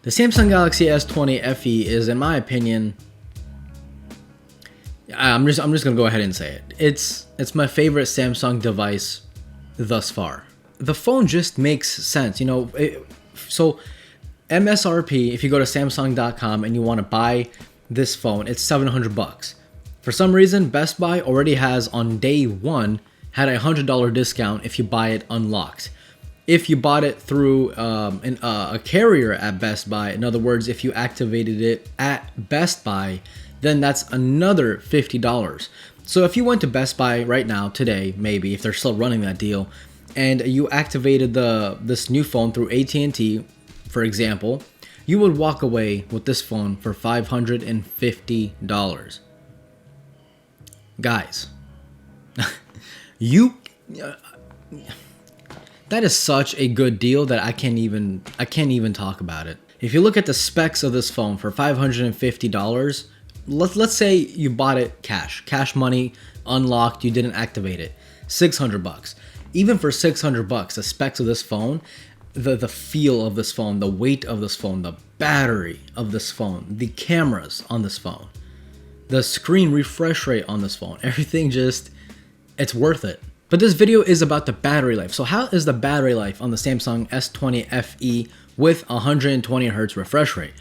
The Samsung Galaxy S20 FE is, in my opinion, I'm just gonna go ahead and say it. It's my favorite Samsung device thus far. The phone just makes sense, so MSRP, if you go to Samsung.com and you want to buy this phone, it's $700. For some reason, Best Buy already has on day one had a $100 discount if you buy it unlocked. If you bought it through a carrier at Best Buy, in other words, if you activated it at Best Buy, then that's another $50. So if you went to Best Buy right now, today, maybe, if they're still running that deal, and you activated this new phone through AT&T, for example, you would walk away with this phone for $550. Guys, that is such a good deal that I can't even talk about it. If you look at the specs of this phone for $550, let's say you bought it cash money, unlocked, you didn't activate it, $600. Even for $600, the specs of this phone, the feel of this phone, the weight of this phone, the battery of this phone, the cameras on this phone, the screen refresh rate on this phone, everything it's worth it. But this video is about the battery life. So how is the battery life on the Samsung S20 FE with 120 Hz refresh rate?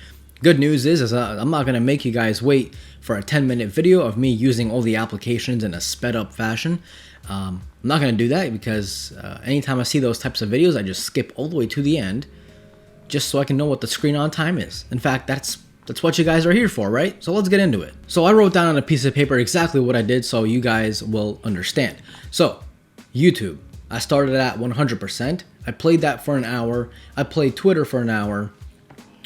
Good news is I'm not going to make you guys wait for a 10-minute video of me using all the applications in a sped up fashion. I'm not going to do that because anytime I see those types of videos, I just skip all the way to the end just so I can know what the screen on time is. In fact, that's what you guys are here for, right? So let's get into it. So I wrote down on a piece of paper exactly what I did so you guys will understand. So YouTube, I started at 100%. I played that for an hour. I played Twitter for an hour.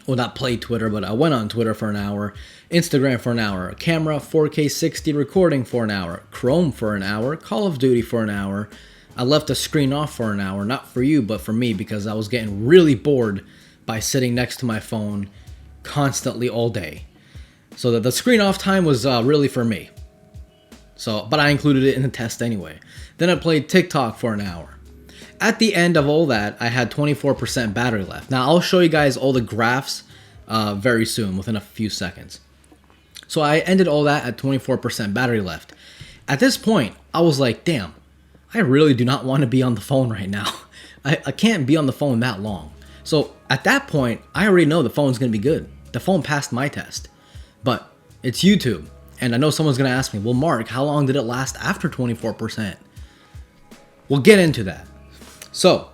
Well, not played Twitter, but I went on Twitter for an hour. Instagram for an hour. Camera, 4K 60 recording for an hour. Chrome for an hour. Call of Duty for an hour. I left the screen off for an hour. Not for you, but for me, because I was getting really bored by sitting next to my phone constantly all day. So that the screen off time was really for me. But I included it in the test anyway. Then I played TikTok for an hour. At the end of all that, I had 24% battery left. Now, I'll show you guys all the graphs very soon, within a few seconds. So I ended all that at 24% battery left. At this point, I was like, damn, I really do not want to be on the phone right now. I can't be on the phone that long. So at that point, I already know the phone's going to be good. The phone passed my test. But it's YouTube. And I know someone's going to ask me, well, Mark, how long did it last after 24%? We'll get into that. So,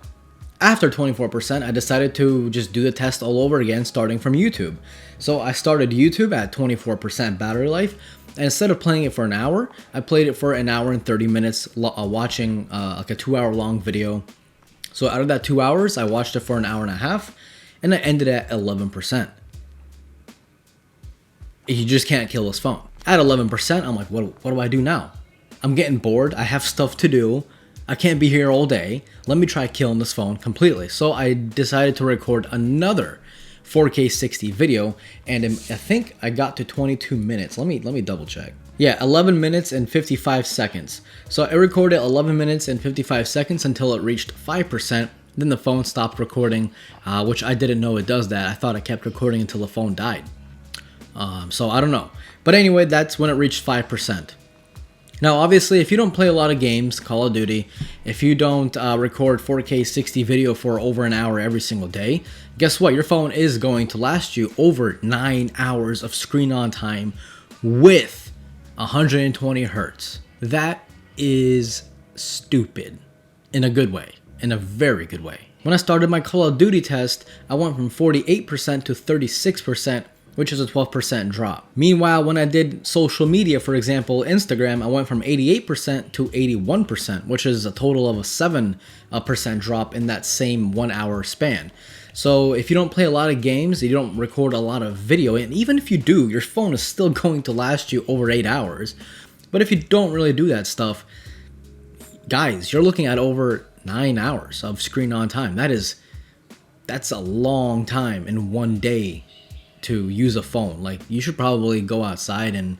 after 24%, I decided to just do the test all over again, starting from YouTube. So I started YouTube at 24% battery life, and instead of playing it for an hour, I played it for an hour and 30 minutes, watching like a 2-hour long video. So out of that 2 hours, I watched it for an hour and a half, and I ended at 11%. You just can't kill this phone. At 11%, I'm like, what do I do now? I'm getting bored. I have stuff to do. I can't be here all day. Let me try killing this phone completely. So I decided to record another 4K 60 video, and I think I got to 22 minutes. Let me double check. Yeah, 11 minutes and 55 seconds. So I recorded 11 minutes and 55 seconds until it reached 5%. Then the phone stopped recording, which I didn't know it does that. I thought it kept recording until the phone died. So I don't know. But anyway, that's when it reached 5%. Now, obviously, if you don't play a lot of games, Call of Duty, if you don't record 4K 60 video for over an hour every single day, guess what? Your phone is going to last you over 9 hours of screen on time with 120 Hertz. That is stupid in a good way, in a very good way. When I started my Call of Duty test, I went from 48% to 36%, which is a 12% drop. Meanwhile, when I did social media, for example, Instagram, I went from 88% to 81%, which is a total of a 7% drop in that same 1 hour span. So if you don't play a lot of games, you don't record a lot of video, and even if you do, your phone is still going to last you over 8 hours. But if you don't really do that stuff, guys, you're looking at over 9 hours of screen on time. That's a long time in one day to use a phone. Like, you should probably go outside and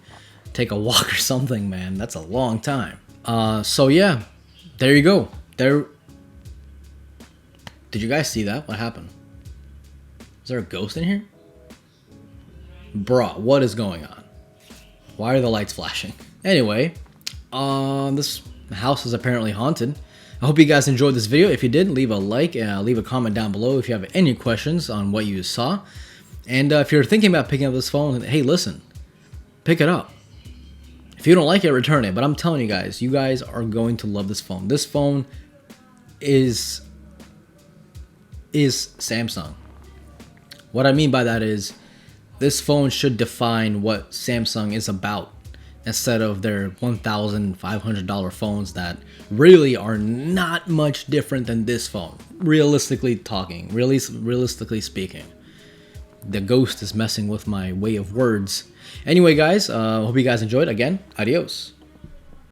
take a walk or something, man. That's a long time. So yeah, there you go. Did you guys see that? What happened? Is there a ghost in here? Bruh, what is going on? Why are the lights flashing? Anyway, this house is apparently haunted. I hope you guys enjoyed this video. If you did, leave a like and leave a comment down below if you have any questions on what you saw. And if you're thinking about picking up this phone, hey, listen, pick it up. If you don't like it, return it. But I'm telling you guys are going to love this phone. This phone is Samsung. What I mean by that is this phone should define what Samsung is about instead of their $1,500 phones that really are not much different than this phone. Realistically talking, realistically speaking. The ghost is messing with my way of words. Anyway, guys, hope you guys enjoyed. Again, adios.